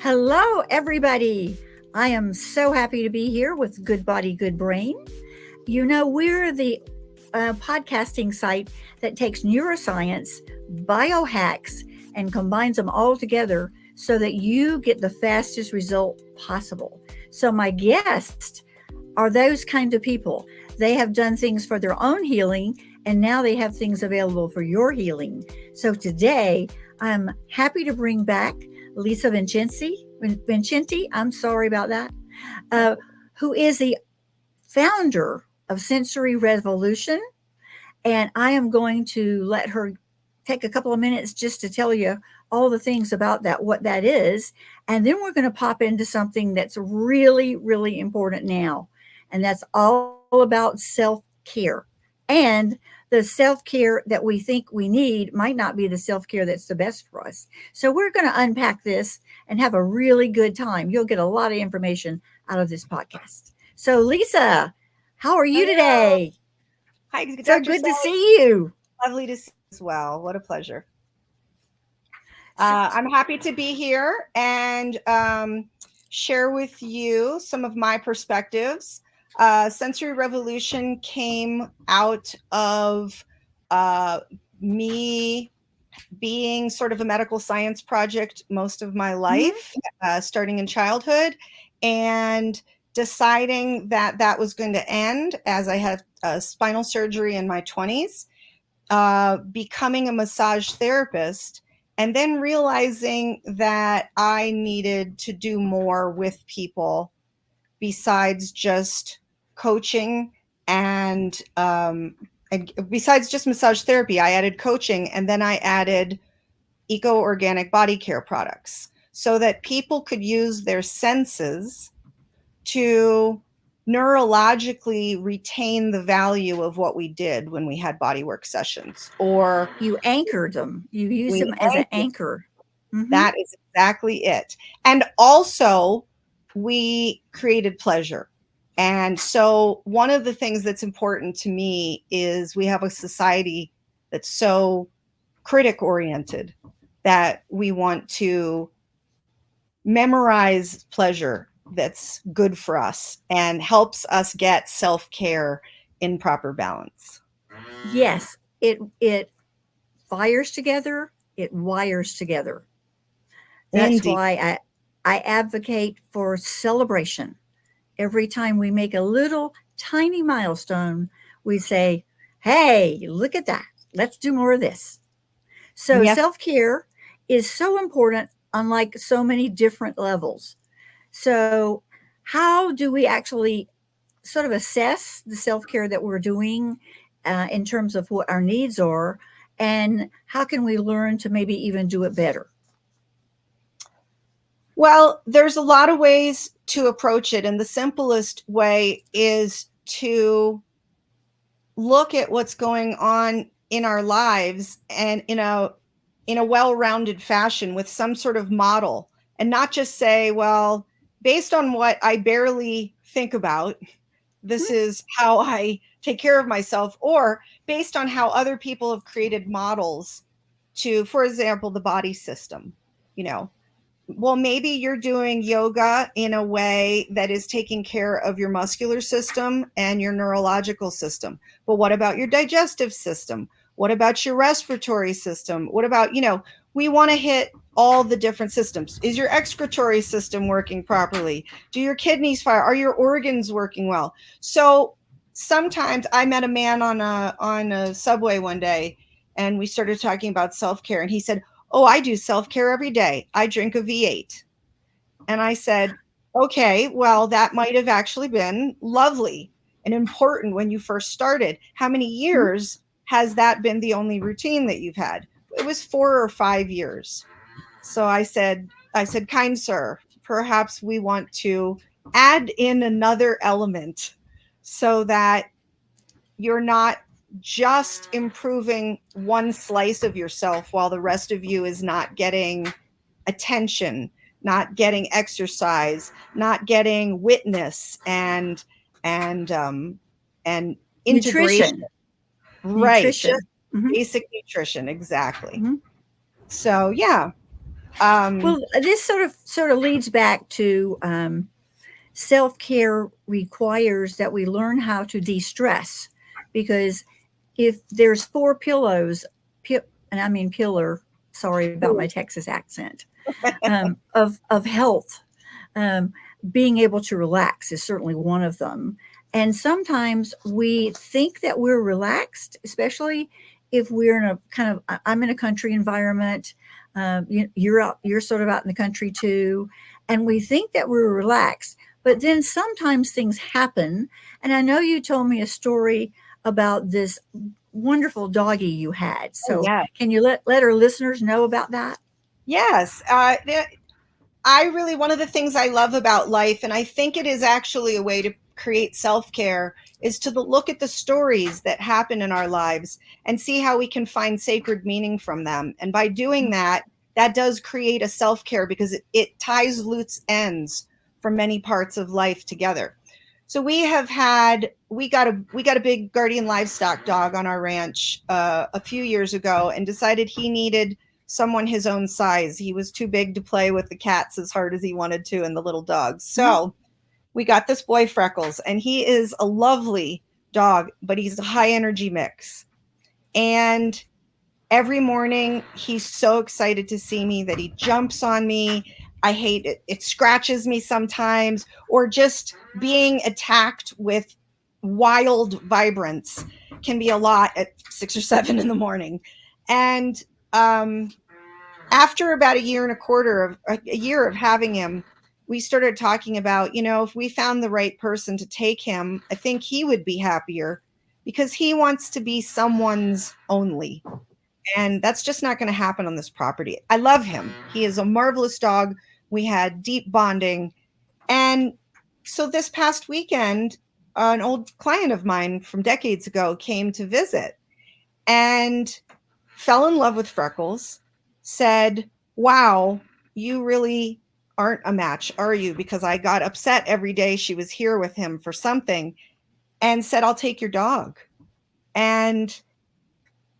Hello, everybody. I am so happy to be here with Good Body, Good Brain. We're the podcasting site that takes neuroscience, biohacks, and combines them all together so that you get the fastest result possible. So, my guests are those kind of people. They have done things for their own healing, and now they have things available for your healing. So, today I'm happy to bring back Lisa Vincenti, I'm sorry about that, uh, who is the founder of Sensory Revolution. And I am going to let her take a couple of minutes just to tell you all the things about that, what that is. And then we're going to pop into something that's really, really important now. And that's all about self care. And the self care that we think we need might not be the self care that's the best for us. So we're going to unpack this and have a really good time. You'll get a lot of information out of this podcast. So, Lisa, how are you Hello. today? Hi, So Dr. good to Sally. see you. Lovely to see you as well. What a pleasure. So, I'm happy to be here and share with you some of my perspectives. Sensory Revolution came out of uh, me being sort of a medical science project most of my mhm, life, starting in childhood, and deciding that that was going to end as I had spinal surgery in my 20s, becoming a massage therapist, and then realizing that I needed to do more with people besides just coaching and besides just massage therapy. I added coaching, and then I added eco organic body care products so that people could use their senses to neurologically retain the value of what we did when we had bodywork sessions, or you anchored them. You used we them as an anchored. anchor. Hmm. That is exactly it. And also, we created pleasure. And so, one of the things that's important to me is we have a society that's so critic oriented that we want to memorize pleasure that's good for us and helps us get self care in proper balance. Yes, it fires together. It wires together. That's Indeed. why I advocate for celebration. Every time we make a little tiny milestone, we say, "Hey, look at that! Let's do more of this." So Yes. self care is so important on like so many different levels. So, how do we actually sort of assess the self care that we're doing in terms of what our needs are? And how can we learn to maybe even do it better? Well, there's a lot of ways to approach it. And the simplest way is to look at what's going on in our lives and in a well-rounded fashion with some sort of model, and not just say, well, based on what I barely think about, this is how I take care of myself, or based on how other people have created models to, for example, the body system. You know, well, maybe you're doing yoga in a way that is taking care of your muscular system and your neurological system. But what about your digestive system? What about your respiratory system? What about, we want to hit all the different systems. Is your excretory system working properly? Do your kidneys fire? Are your organs working well? So sometimes I met a man on a subway one day, and we started talking about self-care, and he said, "Oh, I do self care every day. I drink a V8." And I said, "Okay, well, that might have actually been lovely and important when you first started. How many Mhm. years has that been the only routine that you've had?" It was 4 or 5 years. So I said, "Kind sir, perhaps we want to add in another element so that you're not just improving one slice of yourself while the rest of you is not getting attention, not getting exercise, not getting witness and integration." Nutrition, Right, just nutrition. Hmm. basic nutrition, exactly. Hmm. So yeah, Um, Well, this sort of leads back to self care requires that we learn how to de stress, because if there's four pillows, and I mean pillar, sorry about my Texas accent, of health, um, being able to relax is certainly one of them. And sometimes we think that we're relaxed, especially if we're in a kind of, I'm in a country environment. You're out, you're sort of out in the country too. And we think that we're relaxed, but then sometimes things happen. And I know you told me a story about this wonderful doggy you had. oh So yeah, can you let our listeners know about that? yes. I really, one of the things I love about life, and I think it is actually a way to create self care, is to look at the stories that happen in our lives and see how we can find sacred meaning from them. And by doing that, that does create a self care because it ties loose ends from many parts of life together. So we got a big guardian livestock dog on our ranch a few years ago, and decided he needed someone his own size. He was too big to play with the cats as hard as he wanted to and the little dogs. Mhm. So we got this boy Freckles, and he is a lovely dog, but he's a high energy mix. And every morning he's so excited to see me that he jumps on me. I hate it. It scratches me sometimes, or just being attacked with wild vibrance can be a lot at 6 or 7 in the morning. And um, after about a year and a quarter of a year of having him, we started talking about, if we found the right person to take him, I think he would be happier because he wants to be someone's only. And that's just not going to happen on this property. I love him. He is a marvelous dog. We had deep bonding. And so this past weekend, an old client of mine from decades ago came to visit and fell in love with Freckles, said, "Wow, you really aren't a match, are you? Because I got upset every day she was here with him for something," and said, "I'll take your dog." And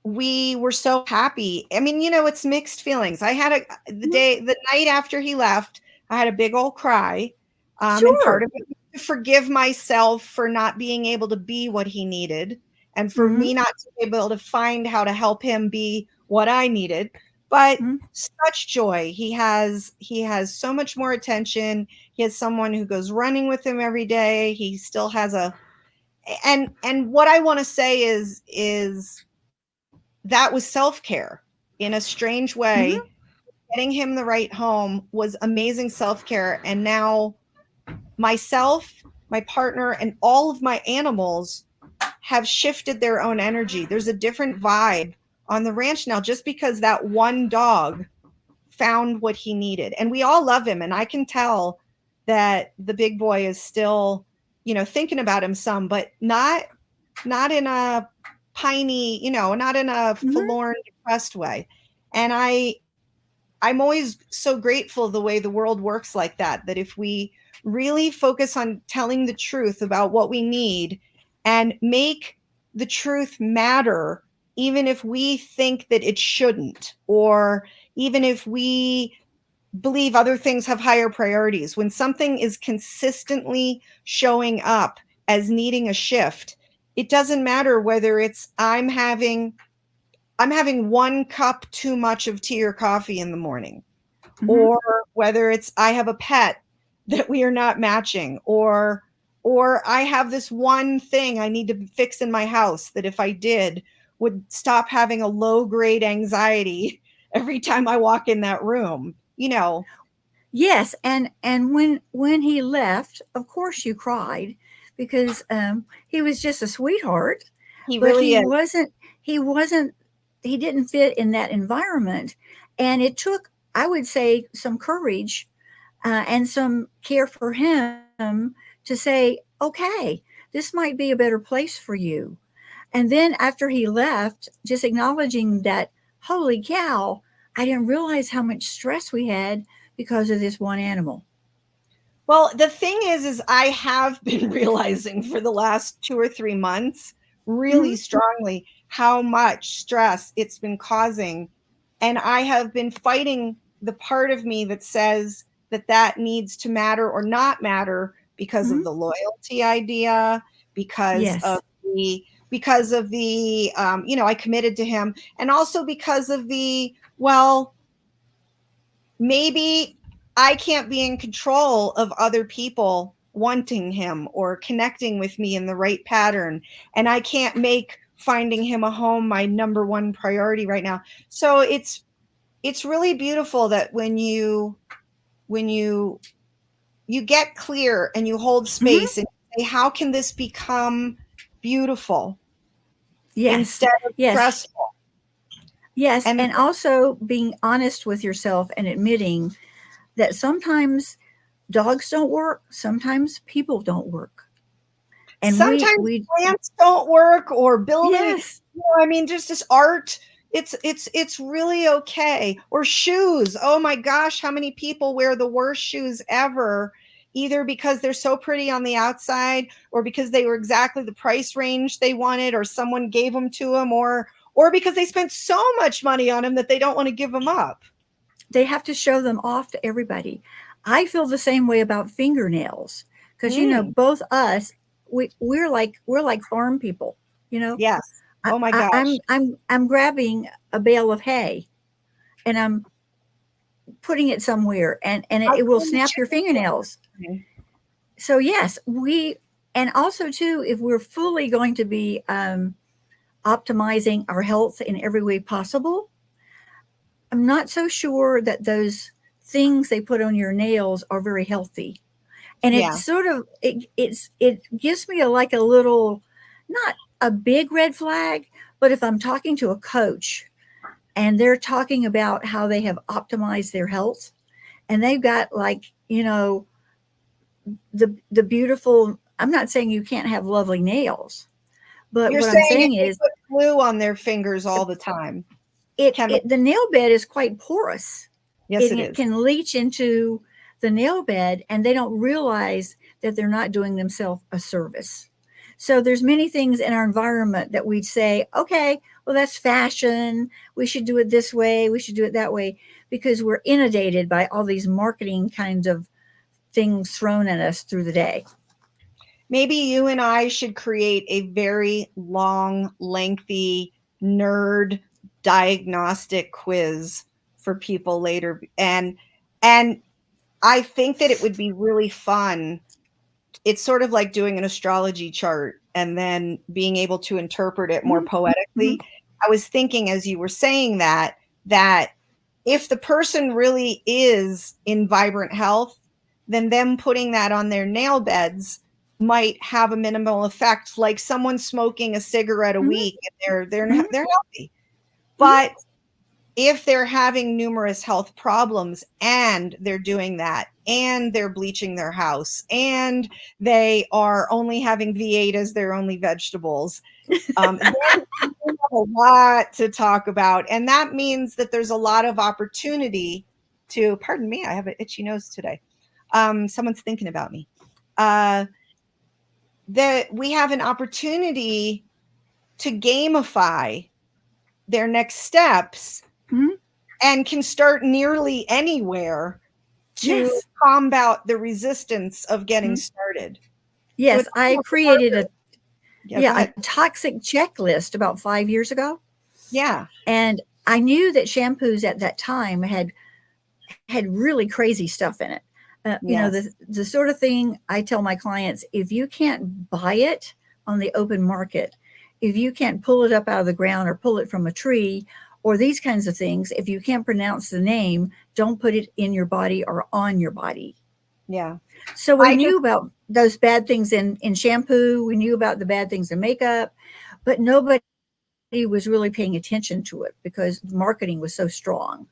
we were so happy. I mean, it's mixed feelings. I had Mhm. the night after he left, I had a big old cry. And part Sure. of it was to forgive myself for not being able to be what he needed, and for Hmm. me not to be able to find how to help him be what I needed. But such joy. He has so much more attention. He has someone who goes running with him every day. He still has a and what I want to say is that was self-care in a strange way. Hmm. Getting him the right home was amazing self-care. And now myself, my partner, and all of my animals have shifted their own energy. There's a different vibe on the ranch now just because that one dog found what he needed. And we all love him. And I can tell that the big boy is still, thinking about him some, but not in a piney, not in a Hmm. forlorn, depressed way. And I'm always so grateful the way the world works like that, that if we really focus on telling the truth about what we need and make the truth matter, even if we think that it shouldn't, or even if we believe other things have higher priorities, when something is consistently showing up as needing a shift, it doesn't matter whether it's I'm having 1 cup too much of tea or coffee in the morning, Hmm. or whether it's I have a pet that we are not matching, or I have this one thing I need to fix in my house that if I did would stop having a low grade anxiety every time I walk in that room. Yes, and when he left, of course you cried because he was just a sweetheart, He but really is. he wasn't he didn't fit in that environment, and it took, I would say, some courage and some care for him to say, okay, this might be a better place for you. And then after he left, just acknowledging that, holy cow, I didn't realize how much stress we had because of this one animal. Well, the thing is I have been realizing for the last 2 or 3 months really Hmm. strongly how much stress it's been causing, and I have been fighting the part of me that says that that needs to matter or not matter because of Mhm. the loyalty idea, because of Yes. the I committed to him, and also because of the, well, maybe I can't be in control of other people wanting him or connecting with me in the right pattern, and I can't make finding him a home my number one priority right now. So it's really beautiful that when you get clear and you hold Mhm. space and say, how can this become beautiful Yes. instead of Yes. stressful? Yes, And and also being honest with yourself and admitting that sometimes dogs don't work, sometimes people don't work. And sometimes we plants don't work, or building, yes, I mean, just this art, it's really okay. Or shoes, oh my gosh, how many people wear the worst shoes ever, either because they're so pretty on the outside, or because they were exactly the price range they wanted, or someone gave them to them, or because they spent so much money on them that they don't want to give them up. they have to show them off to everybody. I feel the same way about fingernails because Mm, both us we're like farm people. You know, yes. I, Oh my I, gosh. I'm grabbing a bale of hay and I'm putting it somewhere and I it will clean the snap your chicken fingernails. coop. So yes, and also too, if we're fully going to be optimizing our health in every way possible, I'm not so sure that those things they put on your nails are very healthy. And Yeah. it's sort of it gives me like a little, not a big red flag, but if I'm talking to a coach and they're talking about how they have optimized their health and they've got like the beautiful, I'm not saying you can't have lovely nails, but You're what I'm saying if saying they is put glue on their fingers all the time, chemical. the nail bed is quite porous Yes, and it it is. can leach into the nail bed and they don't realize that they're not doing themselves a service. So there's many things in our environment that we'd say, okay, well that's fashion, we should do it this way, we should do it that way, because we're inundated by all these marketing kinds of things thrown at us through the day. Maybe you and I should create a very long, lengthy nerd diagnostic quiz for people later. And I think that it would be really fun. It's sort of like doing an astrology chart and then being able to interpret it more Mhm, mhm, poetically. I was thinking as you were saying that if the person really is in vibrant health, then them putting that on their nail beds might have a minimal effect, like someone smoking a cigarette a mhm, week and they're mhm, they're healthy. mhm. But if they're having numerous health problems and they're doing that and they're bleaching their house and they are only having V8 as their only vegetables, then we have a lot to talk about. And that means that there's a lot of opportunity to, pardon me, I have an itchy nose today. Someone's thinking about me. Uh, that we have an opportunity to gamify their next steps Mhm. and can start nearly anywhere to Yes. combat the resistance of getting Mhm. started. So Yes, it's I almost created harder. Yeah, go a ahead. toxic checklist about 5 years ago, Yeah. and I knew that shampoos at that time had really crazy stuff in it. Yes. The sort of thing I tell my clients: if you can't buy it on the open market, if you can't pull it up out of the ground or pull it from a tree, or these kinds of things, if you can't pronounce the name, don't put it in your body or on your body. Yeah. So we I just knew about those bad things in shampoo. We knew about the bad things in makeup, but nobody was really paying attention to it because the marketing was so strong.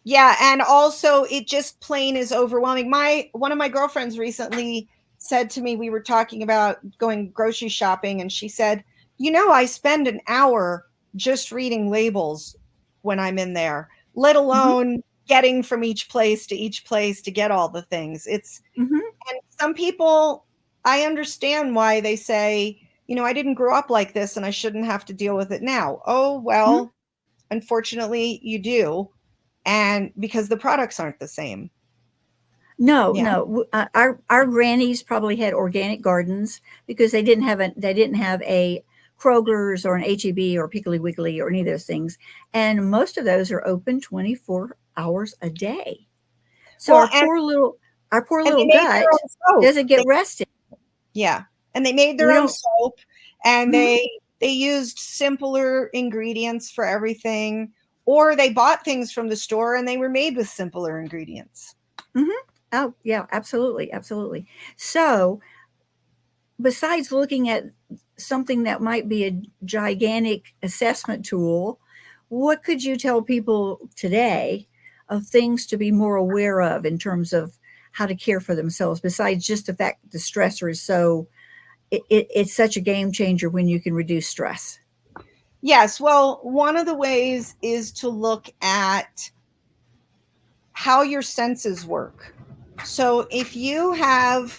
Yeah, and also it just plain is overwhelming. My one of my girlfriends recently said to me, we were talking about going grocery shopping, and she said, I spend an hour just reading labels when I'm in there, let Hmm. alone getting from each place to get all the things. It's Hmm. And some people, I understand why they say, I didn't grow up like this and I shouldn't have to deal with it now. Oh, Hmm. well, unfortunately, you do. and because the products aren't the same. No, Yeah. no. Our grannies probably had organic gardens because they didn't have a Kroger's or an HEB or Piggly Wiggly or any of those things, and most of those are open 24 hours a day. So Well, our poor and they little made their gut own soap. doesn't get rested. Yeah, and they made their We own don't. soap, and Mhm, they used simpler ingredients for everything, or they bought things from the store and they were made with simpler ingredients. mhm. Oh yeah, absolutely, absolutely. So besides looking at something that might be a gigantic assessment tool, what could you tell people today of things to be more aware of in terms of how to care for themselves, besides just the fact that the stressor is it's such a game changer when you can reduce stress? Yes, well, one of the ways is to look at how your senses work. So if you have,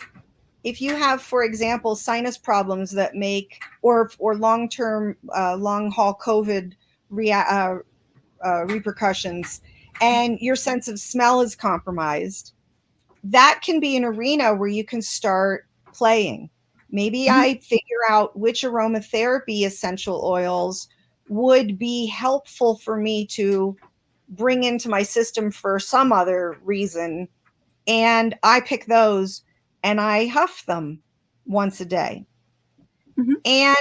for example, sinus problems that make, or long term, long haul COVID repercussions, and your sense of smell is compromised, that can be an arena where you can start playing. Maybe Mhm, I figure out which aromatherapy essential oils would be helpful for me to bring into my system for some other reason, and I pick those and I huff them once a day. mhm, And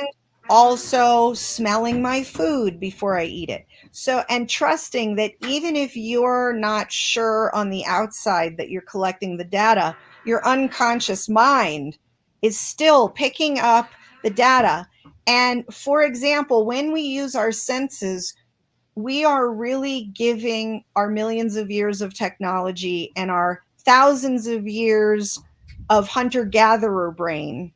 also smelling my food before I eat it. So, and trusting that even if you're not sure on the outside that you're collecting the data, your unconscious mind is still picking up the data. And for example, when we use our senses, we are really giving our millions of years of technology and our thousands of years of hunter gatherer brain,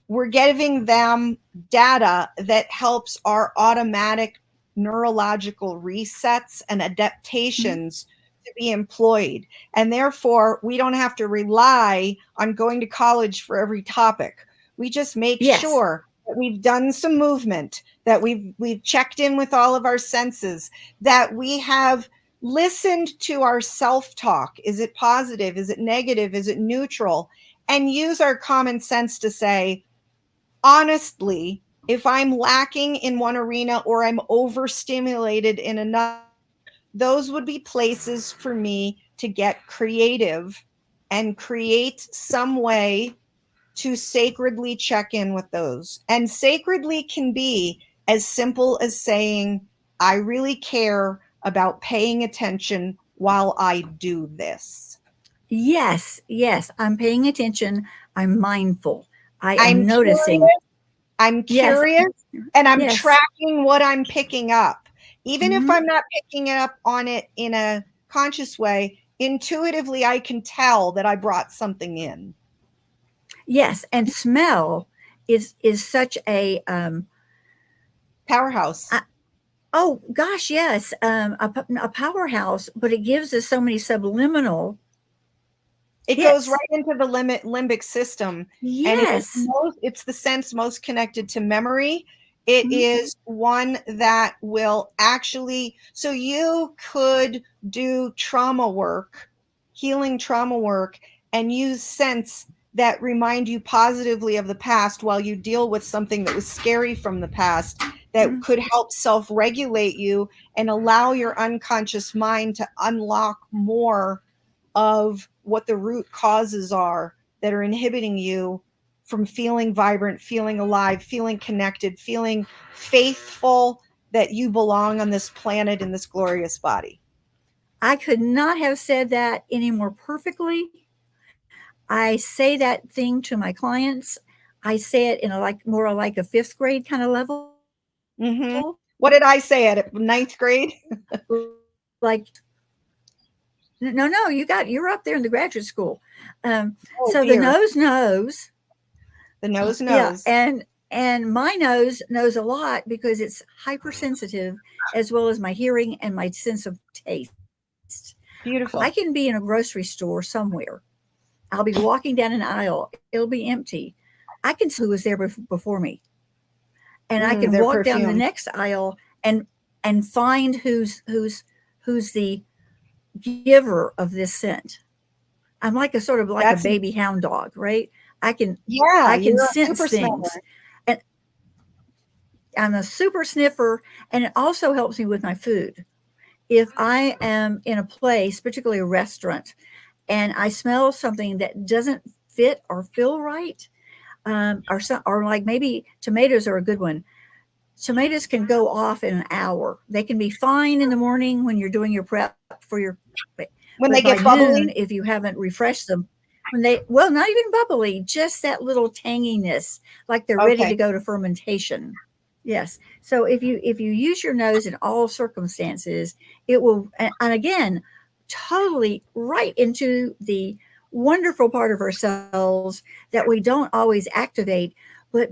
we're giving them data that helps our automatic neurological resets and mhm. adaptations to be employed. And therefore, we don't have to rely on going to college for every topic. We just make Yes, sure that we've done some movement, that we've checked in with all of our senses, that we have listened to our self-talk. Is it positive? Is it negative? Is it neutral? And use our common sense to say, honestly, if I'm lacking in one arena or I'm overstimulated in another, those would be places for me to get creative and create some way to sacredly check in with those. And sacredly can be as simple as saying, I really care about paying attention while I do this. yes, yes. I'm paying attention. I'm mindful. I I'm am noticing. curious I'm Yes, curious and I'm yes. tracking what I'm picking up. Even if Mhm. I'm not picking it up on it in a conscious way, intuitively I can tell that I brought something in. Yes, and smell is such Powerhouse. a oh gosh, yes, a powerhouse, but it gives us so many subliminal It goes hits. right into the limbic system, and Yes. it's the sense most connected to memory. It Mhm, is one that will actually, so you could do trauma work, healing trauma work, and use scents that remind you positively of the past while you deal with something that was scary from the past, that mhm. could help self-regulate you and allow your unconscious mind to unlock more of what the root causes are that are inhibiting you from feeling vibrant, feeling alive, feeling connected, feeling faithful that you belong on this planet in this glorious body. I could not have said that any more perfectly. I say that thing to my clients. I say it in a like more like a 5th grade kind of level. Mm-hmm. What did I say at ninth grade? Like, no, no, you're up there in the graduate school. So Oh the dear. nose knows. The nose Yeah, knows. and my nose knows a lot because it's hypersensitive, as well as my hearing and my sense of taste. I can be in Beautiful. a grocery store somewhere. I'll be walking down an aisle. It'll be empty. I can smell who was there before me, and I can Their walk down the perfume. next aisle and find who's the giver of this scent. I'm like a sort of like a That's baby hound dog, right? I can yeah, I can you're a sense super things, smeller. and I'm a super sniffer, and it also helps me with my food. If I am in a place, particularly a restaurant, and I smell something that doesn't fit or feel right, or like maybe tomatoes are a good one. Tomatoes can go off in an hour. They can be fine in the morning when you're doing your prep for your, but When by they get noon, bubbly? if you haven't refreshed them, when they, well, not even bubbly, just that little tanginess, like they're ready to Okay. go to fermentation. Yes. So if you use your nose in all circumstances, it will, and again, totally right into the wonderful part of ourselves that we don't always activate, but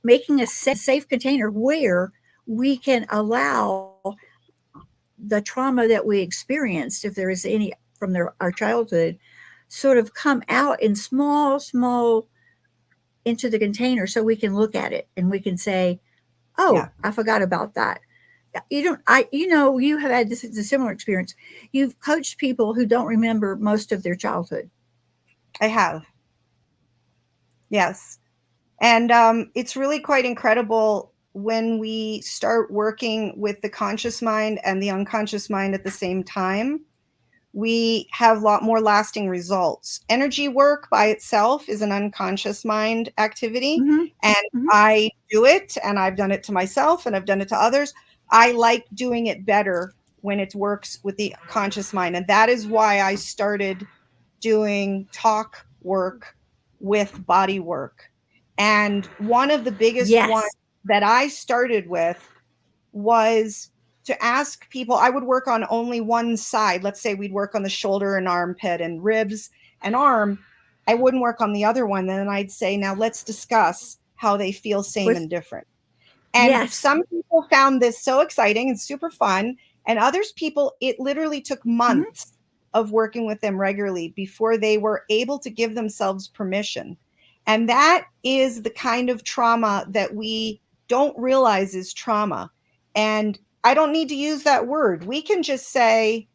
making a safe container where we can allow the trauma that we experienced, if there is any from our childhood, sort of come out in small into the container so we can look at it and we can say, oh, Yeah, I forgot about that. You don't, you have had this a similar experience. You've coached people who don't remember most of their childhood. I have. Yes. And it's really quite incredible when we start working with the conscious mind and the unconscious mind at the same time. We have a lot more lasting results. Energy work by itself is an unconscious mind activity, Mm-hmm. and Mm-hmm. I do it, and I've done it to myself, and I've done it to others. I like doing it better when it works with the conscious mind, and that is why I started doing talk work with body work. And one of the biggest ones Yes. that I started with was to ask people. I would work on only one side. Let's say we'd work on the shoulder and armpit and ribs and arm. I wouldn't work on the other one. Then I'd say, now let's discuss how they feel, same With and different. And yes. some people found this so exciting and super fun. And others people, it literally took Mm-hmm. months of working with them regularly before they were able to give themselves permission. And that is the kind of trauma that we don't realize is trauma. And I don't need to use that word. We can just say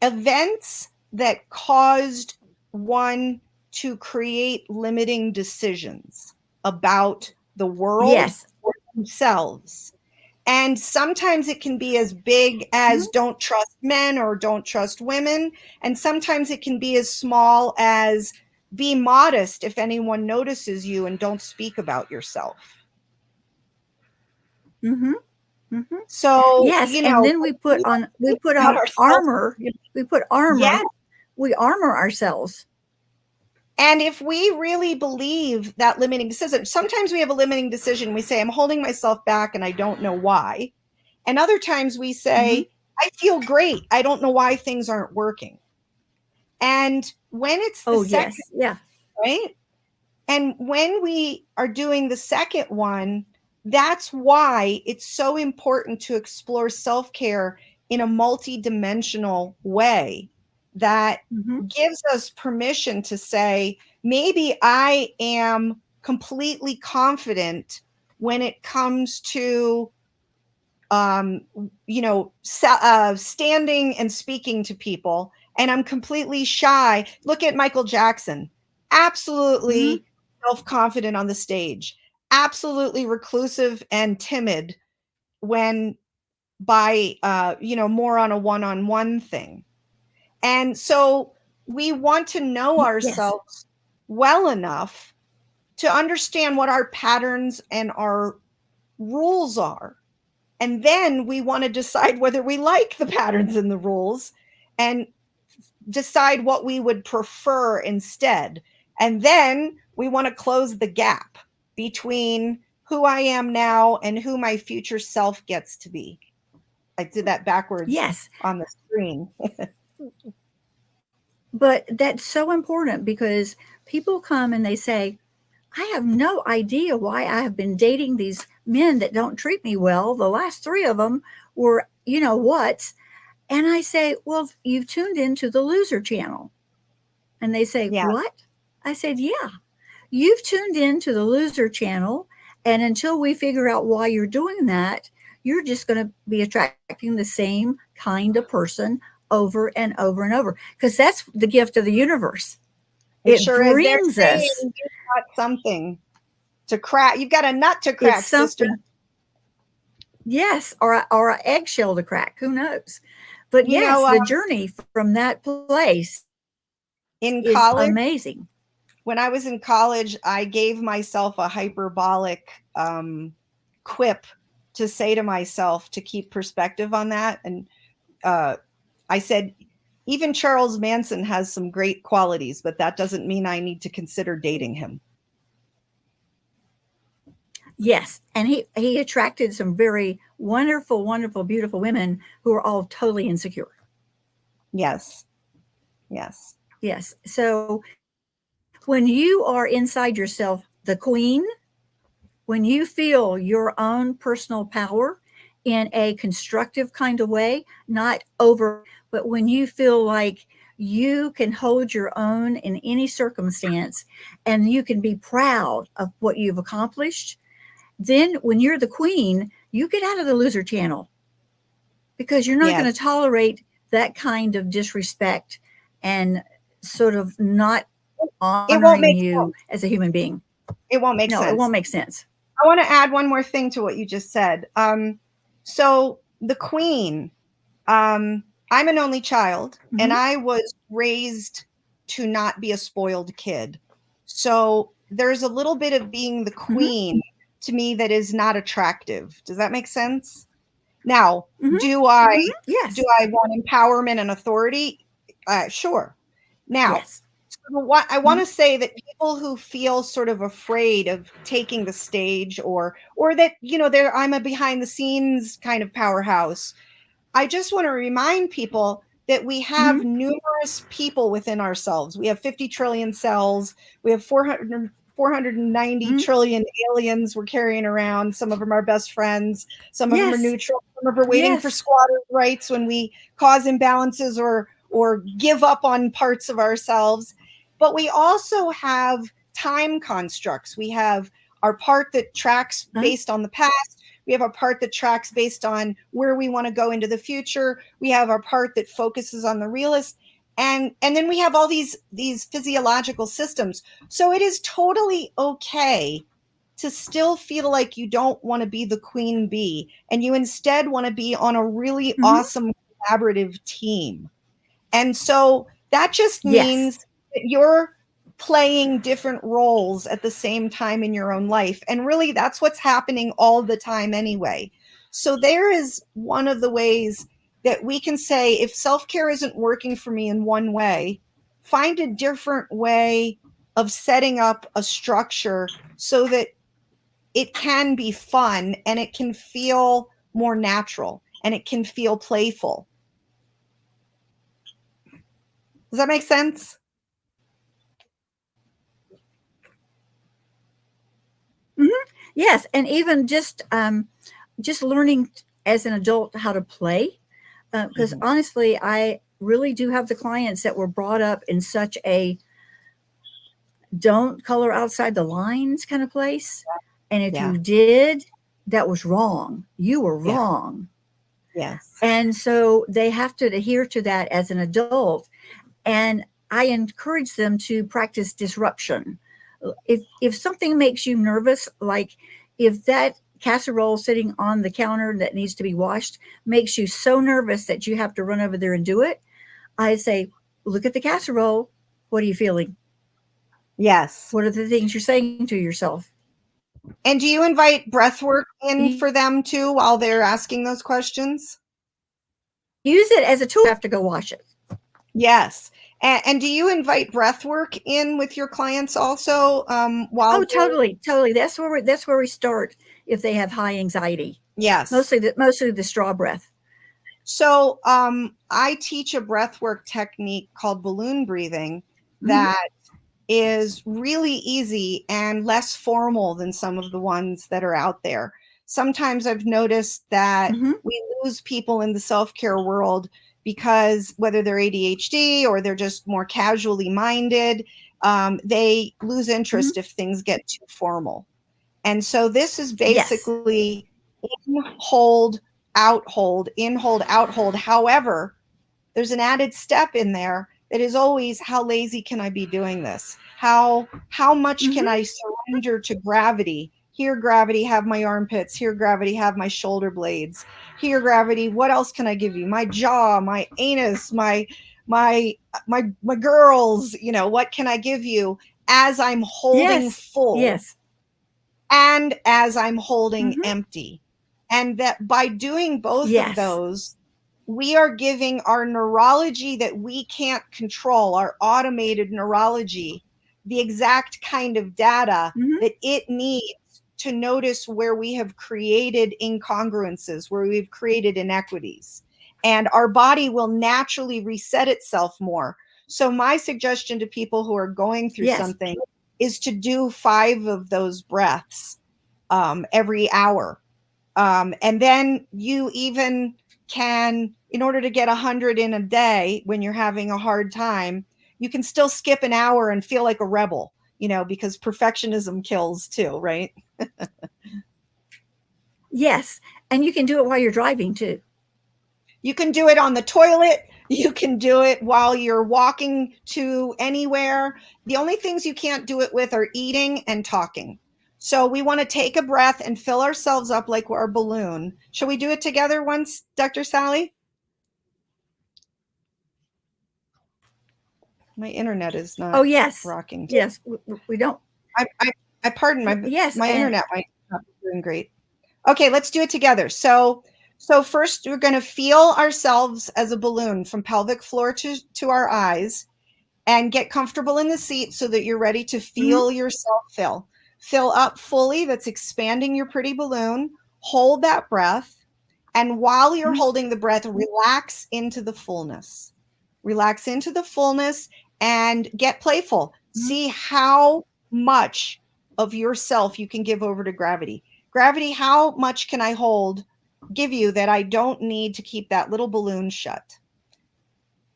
events that caused one to create limiting decisions about the world Yes. or themselves. And sometimes it can be as big as Mm-hmm. don't trust men or don't trust women. And sometimes it can be as small as be modest if anyone notices you and don't speak about yourself. Mm-hmm. Mm-hmm. So, Yes, and then we don't we speak put about on ourselves. armor. We put Yes. armor. We armor ourselves. And if we really believe that limiting decision, sometimes we have a limiting decision. We say, I'm holding myself back and I don't know why. And other times we Mm-hmm. say, I feel great. I don't know why things aren't working. And when it's the Oh second, yes, yeah. right? And when we are doing the second one, that's why it's so important to explore self care in a multi-dimensional way that Mm-hmm. gives us permission to say, maybe I am completely confident when it comes to um, standing and speaking to people, and I'm completely shy. Look at Michael Jackson, Mm-hmm. absolutely self confident on the stage, absolutely reclusive and timid when by more on a one on one thing. And so we want to know Yes, ourselves well enough to understand what our patterns and our rules are, and then we want to decide whether we like the patterns and the rules and decide what we would prefer instead. And then we want to close the gap between who I am now and who my future self gets to be. I did that backwards yes. on the screen. But that's so important because people come and they say, I have no idea why I have been dating these men that don't treat me well. The last three of them were, what? And I say, well, you've tuned into the loser channel. And they say, Yeah. what? I said, yeah, you've tuned into the loser channel. And until we figure out why you're doing that, you're just going to be attracting the same kind of person over and over and over, because that's the gift of the universe. It It sure is. They're brings saying us, you've got something to crack. You've got a nut to it's crack, sister. something, yes, or an eggshell to crack, who knows? But You yes, know, the journey from that place is in college, amazing. when I was in college, I gave myself a hyperbolic quip to say to myself to keep perspective on that. And uh, I said, even Charles Manson has some great qualities, but that doesn't mean I need to consider dating him. Yes, and he attracted some very wonderful, wonderful, beautiful women who are all totally insecure. Yes. Yes. Yes. So when you are inside yourself, the queen, when you feel your own personal power in a constructive kind of way, not over, but when you feel like you can hold your own in any circumstance and you can be proud of what you've accomplished, then when you're the queen, you get out of the loser channel, because you're not going to Yes. tolerate that kind of disrespect and sort of not It won't honoring make you sense. as a human being. It won't make No, it sense. won't make sense. I want to add one more thing to what you just said. So the queen, I'm an only child, Mm-hmm, and I was raised to not be a spoiled kid. So there's a little bit of being the mm-hmm, queen to me that is not attractive. Does that make sense? Now, mm-hmm, do I mm-hmm. do Yes, I want empowerment and authority? Sure. Now, yes. so what I want Mm-hmm, to say that people who feel sort of afraid of taking the stage, or that they're I'm a behind the scenes kind of powerhouse, I just want to remind people that we mm-hmm, have numerous people within ourselves. We have 50 trillion cells. We have 490 mm-hmm. trillion aliens we're carrying around. Some of them are best friends. Some of them are Yes, neutral. Some of them are waiting for yes. squatter rights when we cause imbalances or give up on parts of ourselves. But we also have time constructs. We have our part that tracks Uh, based on the past. We have our part that tracks based on where we want to go into the future. We have our part that focuses on the realist. And then we have all these physiological systems. So it is totally okay to still feel like you don't want to be the queen bee and you instead want to be on a really mm-hmm. awesome collaborative team. And so that just Yes. means that you're playing different roles at the same time in your own life. And really, that's what's happening all the time anyway. So, there is one of the ways that we can say if self care isn't working for me in one way, find a different way of setting up a structure so that it can be fun and it can feel more natural and it can feel playful. Does that make sense? Mm-hmm. Yes, and even just learning as an adult how to play, because Mhm. honestly, I really do have the clients that were brought up in such a don't color outside the lines kind of place. And if Yeah. you did, that was wrong. You were Yeah. wrong. Yes. And so they have to adhere to that as an adult. And I encourage them to practice disruption. If something makes you nervous, like if that casserole sitting on the counter that needs to be washed makes you so nervous that you have to run over there and do it, I say, look at the casserole. What are you feeling? Yes. What are the things you're saying to yourself? And do you invite breath work in You for them too while they're asking those questions? I use it as a tool. You have to go wash it. Yes. And do you invite breath work in with your clients also while Oh, they're totally, totally. That's where we start if they have high anxiety. yes. Mostly the straw breath. So I teach a breath work technique called balloon breathing Hmm. that is really easy and less formal than some of the ones that are out there. Sometimes I've noticed that Hmm. we lose people in the self care world because whether they're ADHD or they're just more casually minded, they lose Hmm. interest if things get too formal. And so this is Yes. basically in, hold, out, hold, in, hold, out, hold. However, there's an added step in there that is always, how lazy can I be doing this? How much can I surrender to gravity? Here, gravity, have my armpits. Here, gravity, have my shoulder blades. Here, gravity, what else can I give you? My jaw, my anus, my my girls, what can I give you as I'm holding Yes. full Yes. and as I'm holding Mm-hmm. empty? And that by doing both of Yes. those, we are giving our neurology that we can't control, our automated neurology, the exact kind of data Mm-hmm. that it needs to notice where we have created incongruences, where we've created inequities. And our body will naturally reset itself more. So, my suggestion to people who are going through Yes. something is to do 5 of those breaths every hour. And then you even can, in order to get 100 in a day when you're having a hard time, you can still skip an hour and feel like a rebel, because perfectionism kills too, right? Yes. And you can do it while you're driving too. You can do it on the toilet. You can do it while you're walking to anywhere. The only things you can't do it with are eating and talking. So we want to take a breath and fill ourselves up like we're a balloon. Shall we do it together once, Dr. Sally? My internet is Oh, not yes. rocking. Yes. We don't. I pardon Yes. my And internet might not be doing great. Okay, let's do it together. So first we're going to feel ourselves as a balloon from pelvic floor to our eyes, and get comfortable in the seat so that you're ready to mm-hmm. feel yourself fill. Fill up fully, that's expanding your pretty balloon. Hold that breath. And while you're Mm-hmm. holding the breath, relax into the fullness. Relax into the fullness and get playful. Mm-hmm. See how much of yourself you can give over to gravity. Gravity, how much can I give you that I don't need to keep that little balloon shut?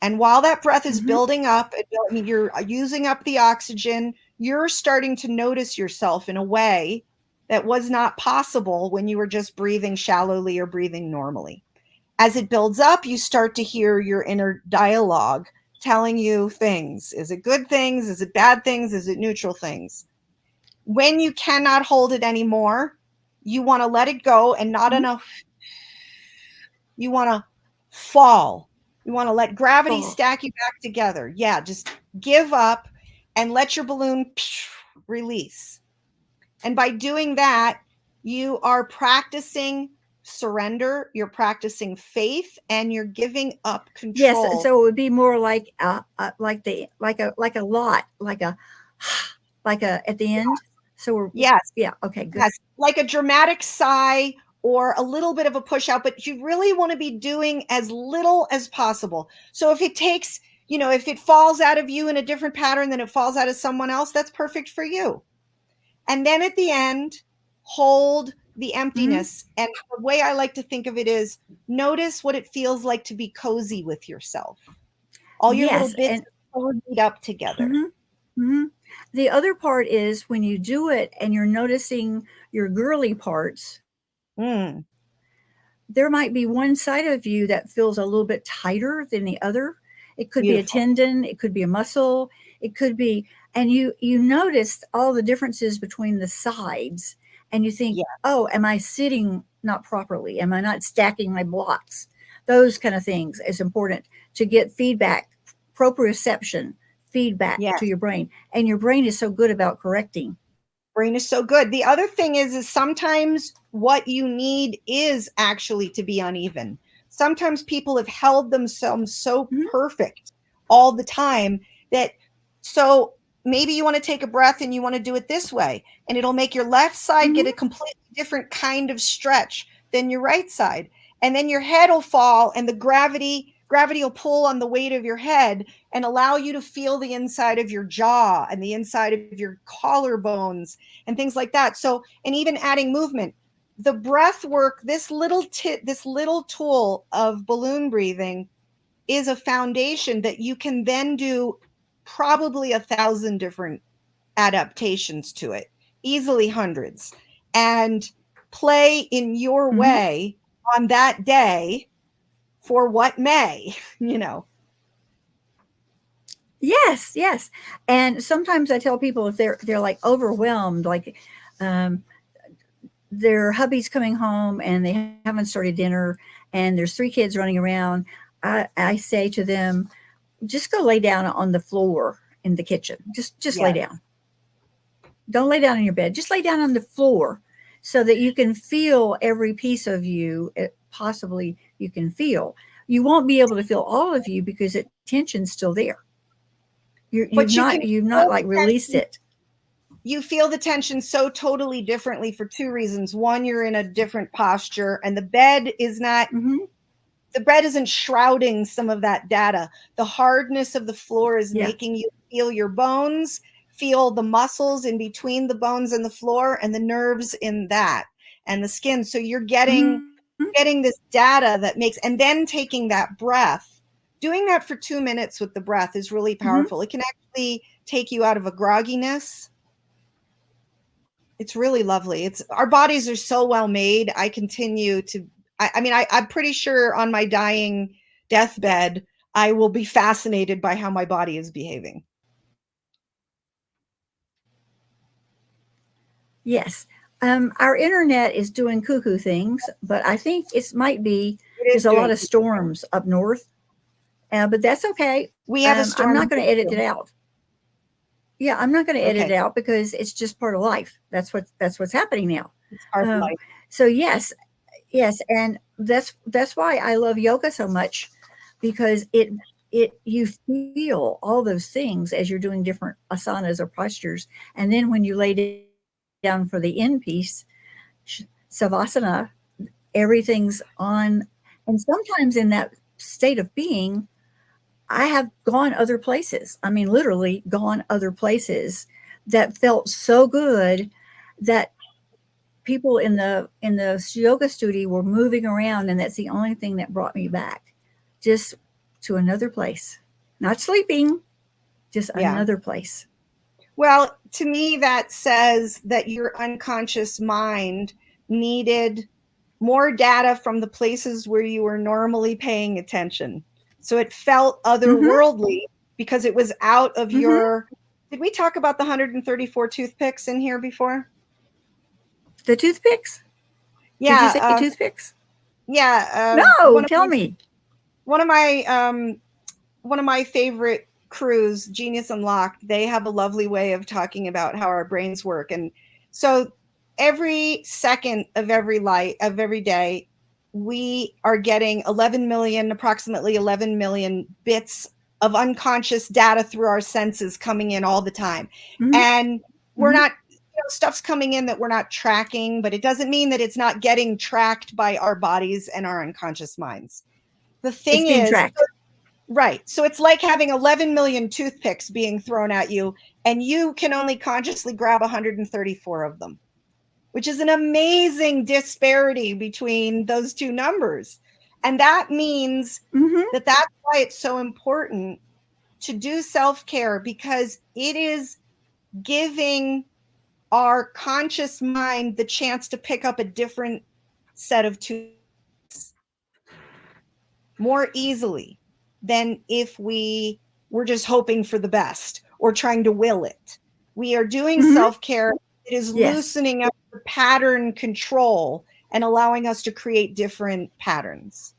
And while that breath is Mm-hmm. building up, you're using up the oxygen, you're starting to notice yourself in a way that was not possible when you were just breathing shallowly or breathing normally. As it builds up, you start to hear your inner dialogue telling you things. Is it good things? Is it bad things? Is it neutral things? When you cannot hold it anymore, you want to let it go, and not Mm-hmm. enough. You want to fall. You want to let gravity Fall. stack you back together. Yeah, just give up and let your balloon release. And by doing that, you are practicing surrender, you're practicing faith, and you're giving up Yes. And control. so it would be more like a lot, like a at the end. So Yes, yeah. Okay. Good. yes, like a dramatic sigh or a little bit of a push out, but you really want to be doing as little as possible. So if it takes, if it falls out of you in a different pattern than it falls out of someone else, that's perfect for you. And then at the end, hold the Mm-hmm. emptiness. And the way I like to think of it is, notice what it feels like to be cozy with yourself. All your little Yes. bits And cozied up together. mm-hmm. Mm-hmm. The other part is when you do it and you're noticing your girly parts, Mm, there might be one side of you that feels a little bit tighter than the other. It could be a beautiful. tendon, it could be a muscle, it could be, and you notice all the differences between the sides, and you think, Yeah. oh, am I sitting not properly? Am I not stacking my blocks? Those kind of things is important to get feedback, proprioception, feedback Yes. to your brain, and your brain is so good about correcting. Brain is so good. The other thing is sometimes what you need is actually to be uneven. Sometimes people have held themselves so Mhm, perfect all the time that, so maybe you want to take a breath and you want to do it this way, and it'll make your left side get mhm, a completely different kind of stretch than your right side. And then your head will fall, and the gravity will pull on the weight of your head and allow you to feel the inside of your jaw and the inside of your collarbones and things like that. So, and even adding movement, the breath work, this little tool of balloon breathing is a foundation that you can then do probably 1,000 different adaptations to it, easily hundreds. And play in your Mm-hmm. way on that day for what may, you know. Yes, yes. And sometimes I tell people if they're like overwhelmed, like um, their hubby's coming home and they haven't started dinner and there's three kids running around, I say to them, just go lay down on the floor in the kitchen. Just lay Yes. down. Don't lay down in your bed. Just lay down on the floor so that you can feel every piece of you possibly you can feel. You won't be able to feel all of you because the tension's still there. But You've not like released it. you feel the tension so totally differently for two reasons. One, you're in a different posture, and the bed is not, Hmm. the bed isn't shrouding some of that data. The hardness of the floor is Yeah. making you feel your bones, feel the muscles in between the bones and the floor, and the nerves in that, and the skin. So you're Hmm. getting this data that makes, and then taking that breath. Doing that for 2 minutes with the breath is really Hmm. powerful. It can actually take you out of a grogginess. It's really lovely. It's, our bodies are so well made. I continue to, I mean, I'm pretty sure on my dying deathbed, I will be fascinated by how my body is behaving. Yes. Our internet is doing cuckoo things, but I think it might be It there's is a lot doing. of storms up north, but that's okay. We have a I'm storm not going here to edit it too. out. Yeah, I'm not going to edit Okay. it out because it's just part of life. That's what's happening now. It's part of Um, life. so yes, yes, and that's why I love yoga so much because it you feel all those things as you're doing different asanas or postures, and then when you lay down for the end piece, savasana, everything's on, and sometimes in that state of being, I have gone other places. I mean, literally gone other places that felt so good that people in the yoga studio were moving around, and that's the only thing that brought me back, just to another place. Not sleeping, just Yeah. another place. Well, to me, that says that your unconscious mind needed more data from the places where you were normally paying attention. So it felt Mm-hmm. otherworldly because it was out of Mm-hmm. your. Did we talk about the 134 toothpicks in here before? The toothpicks. Did you Yeah, say toothpicks? yeah. No, tell me. One of my one of my favorite crews, Genius Unlocked, they have a lovely way of talking about how our brains work. And so every second of every light of every day, we are getting 11 million, approximately 11 million bits of unconscious data through our senses coming in all the time. Mm-hmm. And we're Mm-hmm. not, stuff's coming in that we're not tracking, but it doesn't mean that it's not getting tracked by our bodies and our unconscious minds. The It's thing being is, tracked. right. So it's like having 11 million toothpicks being thrown at you, and you can only consciously grab 134 of them, which is an amazing disparity between those two numbers. And that means Mm-hmm. that that's why it's so important to do self care, because it is giving our conscious mind the chance to pick up a different set of toothpicks more easily than if we were just hoping for the best or trying to will it. We are doing Mm-hmm. self care. It is Yes. loosening up the pattern control and allowing us to create different patterns.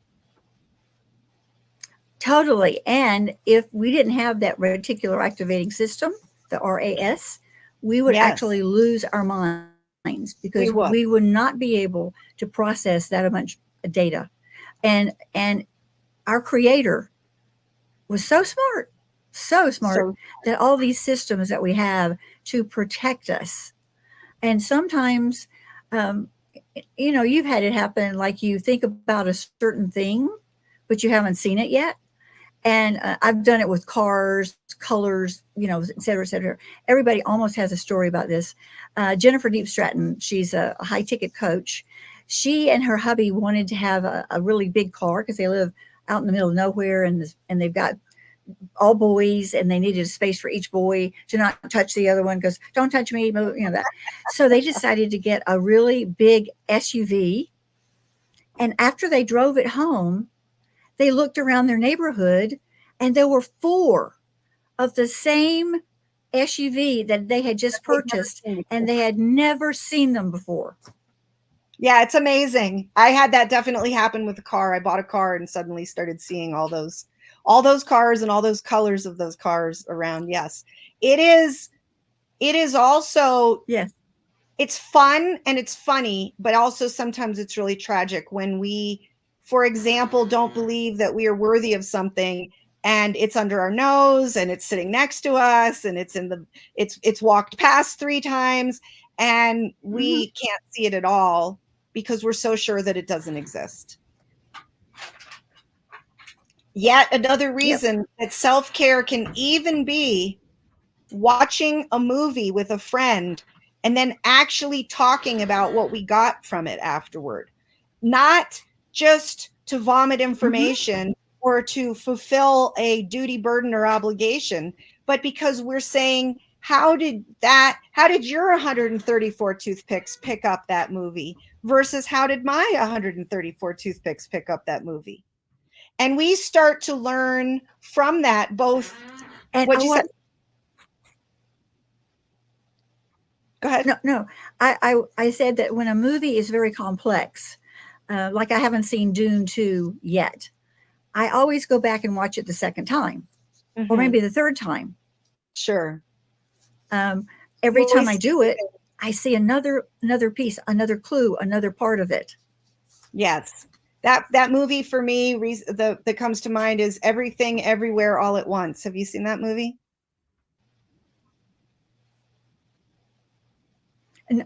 Totally. And if we didn't have that reticular activating system, the RAS, we would Yes, actually lose our minds because we we would would. not be able to process that much data. And our creator was so smart, so smart So, that all these systems that we have to protect us. And sometimes you've had it happen like you think about a certain thing, but you haven't seen it yet. And I've done it with cars, colors, et cetera, et cetera. Everybody almost has a story about this. Jennifer Deep Stratton, she's a high ticket coach. She and her hubby wanted to have a really big car because they live out in the middle of nowhere, and they've got all boys, and they needed a space for each boy to not touch the other one because don't touch me, that. So they decided to get a really big SUV. And after they drove it home, they looked around their neighborhood, and there were four of the same SUV that they had just They've never purchased, seen and before. they had never seen them before. Yeah, it's amazing. I had that definitely happen with a car. I bought a car and suddenly started seeing all those cars and all those colors of those cars around. Yes. It is also, Yes. it's fun and it's funny, but also sometimes it's really tragic when we, for example, don't believe that we are worthy of something, and it's under our nose and it's sitting next to us and it's walked past 3 times, and Mm-hmm. we can't see it at all because we're so sure that it doesn't exist. Yet another Yep. reason that self-care can even be watching a movie with a friend and then actually talking about what we got from it afterward. Not just to vomit Mm-hmm. information or to fulfill a duty, burden, or obligation, but because we're saying, how did your 134 toothpicks pick up that movie versus how did my 134 toothpicks pick up that movie? And we start to learn from that both. And I What you said? want Go ahead. no. I said that when a movie is very complex, like I haven't seen Dune 2 yet, I always go back and watch it the second time, or Mm-hmm. maybe the third time. Sure. Um, every You time always I see do new it, things. I see another piece, another clue, another part of it. Yes. That movie for me, that comes to mind is Everything Everywhere All at Once. Have you seen that movie?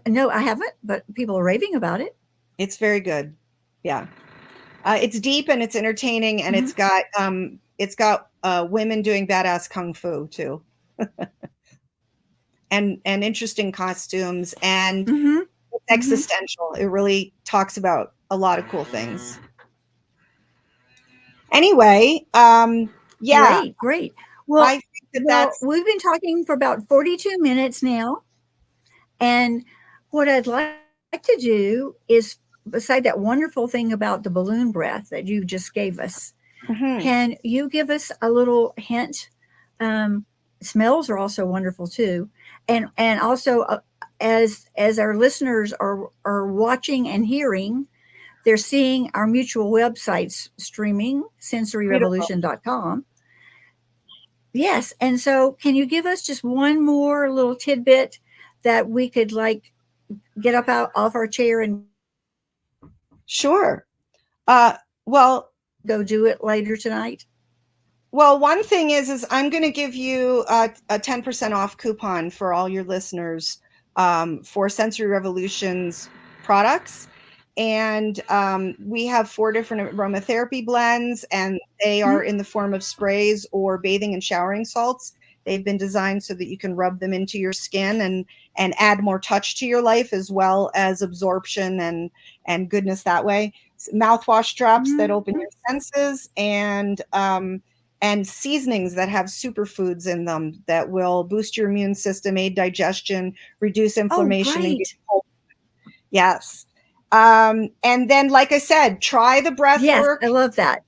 No, I haven't, but people are raving about it. It's very good. Yeah. It's deep and it's entertaining, and Mm-hmm. it's got women doing badass kung fu too, and interesting costumes, and Mm-hmm. it's Mm-hmm. existential. It really talks about a lot of cool things. Anyway, yeah, Great, great. I Well, think that well, that's we've been talking for about 42 minutes now, and what I'd like to do is, beside that wonderful thing about the balloon breath that you just gave us, mhm. can you give us a little hint? Um, Smells are also wonderful too, and also as our listeners are watching and hearing, they're seeing our mutual websites streaming Beautiful. sensoryrevolution.com. Yes, and so can you give us just one more little tidbit that we could like get up out off our chair and go do it later tonight? Sure. Uh, well, Well, one thing is I'm going to give you a 10% off coupon for all your listeners for Sensory Revolution's products. And we have 4 different aromatherapy blends, and they are Mhm. in the form of sprays or bathing and showering salts. They've been designed so that you can rub them into your skin and add more touch to your life, as well as absorption and goodness that way. Mouthwash drops that open Mhm. your senses, and seasonings that have superfoods in them that will boost your immune system, aid digestion, reduce Oh, inflammation, and give great. you hope. Yes. And then, like I said, try the breath Yes, work, I love that.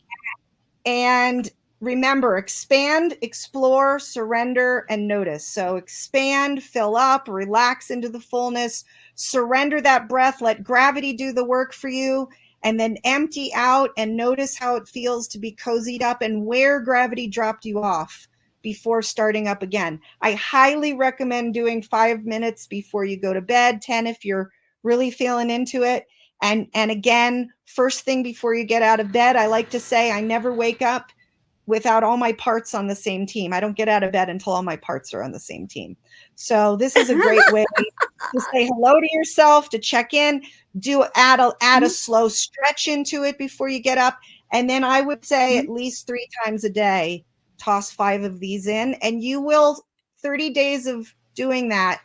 and remember, expand, explore, surrender, and notice. So expand, fill up, relax into the fullness, surrender that breath, let gravity do the work for you, and then empty out and notice how it feels to be cozied up and where gravity dropped you off before starting up again. I highly recommend doing 5 minutes before you go to bed, 10 if you're really feeling into it. And again, first thing before you get out of bed, I like to say I never wake up without all my parts on the same team. I don't get out of bed until all my parts are on the same team. So this is a great way to say hello to yourself, to check in, add a Mhm. slow stretch into it before you get up. And then I would say Mhm. at least 3 times a day, toss 5 of these in, and you will, 30 days of doing that,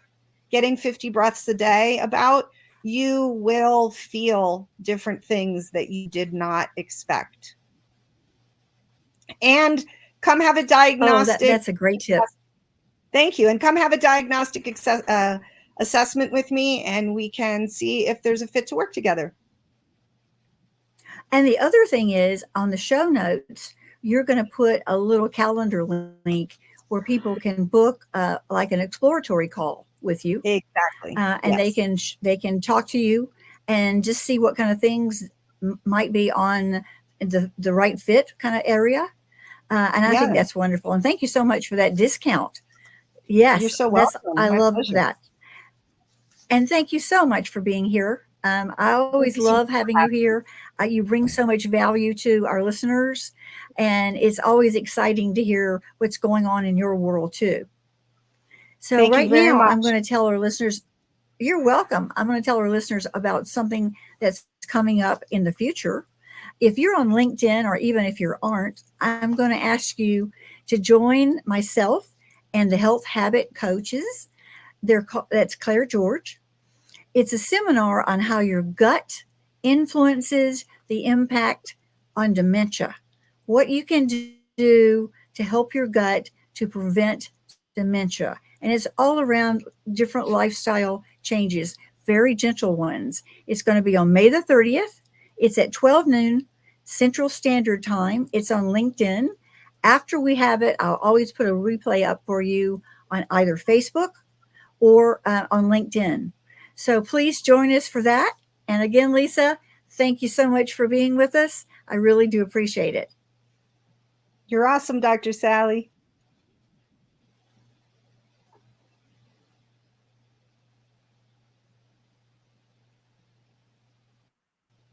getting 50 breaths a day about, you will feel different things that you did not expect. And come have a Oh, diagnostic. that's a great tip. Thank you. And come have a diagnostic assessment with me, and we can see if there's a fit to work together. And the other thing is on the show notes, you're going to put a little calendar link where people can book like an exploratory call with you, Exactly. and Yes. they can talk to you and just see what kind of things might be on the right fit kind of area. And I think Yeah. that's wonderful. And thank you so much for that discount. You're Yes, so that's welcome. I My love pleasure. that. And thank you so much for being here. I always Thank you so love much for having you having here. You bring so much value to our listeners, and it's always exciting to hear what's going on in your world too. me. So, Thank you right very now, I'm much. going to tell our listeners, you're welcome. I'm going to tell our listeners about something that's coming up in the future. If you're on LinkedIn, or even if you aren't, I'm going to ask you to join myself and the Health Habit Coaches. That's Claire George. It's a seminar on how your gut influences the impact on dementia. What you can do to help your gut to prevent dementia. And it's all around different lifestyle changes, very gentle ones. It's going to be on May the 30th. It's at 12 noon Central Standard Time. It's on LinkedIn. After we have it, I'll always put a replay up for you on either Facebook or on LinkedIn. So please join us for that. And again, Lisa, thank you so much for being with us. I really do appreciate it. You're awesome, Dr. Sally.